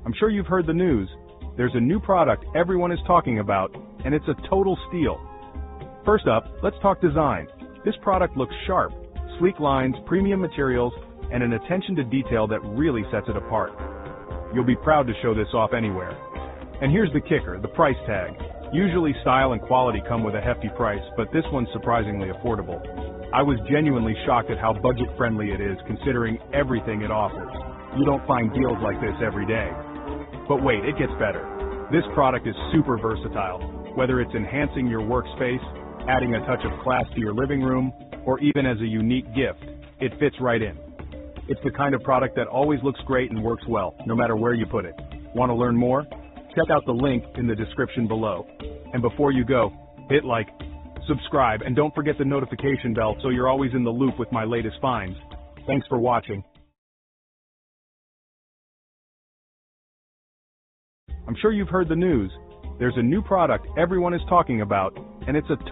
I'm sure you've heard the news. There's a new product everyone is talking about, and it's a total steal. First up, let's talk design. This product looks sharp, sleek lines, premium materials, and an attention to detail that really sets it apart. You'll be proud to show this off anywhere. And here's the kicker, the price tag. Usually style and quality come with a hefty price, but this one's surprisingly affordable. I was genuinely shocked at how budget-friendly it is considering everything it offers. You don't find deals like this every day. But wait, it gets better. This product is super versatile. Whether it's enhancing your workspace, adding a touch of class to your living room, or even as a unique gift, it fits right in. It's the kind of product that always looks great and works well, no matter where you put it. Want to learn more? Check out the link in the description below. And before you go, hit like, subscribe, and don't forget the notification bell so you're always in the loop with my latest finds. Thanks for watching. I'm sure you've heard the news. There's a new product everyone is talking about, and it's a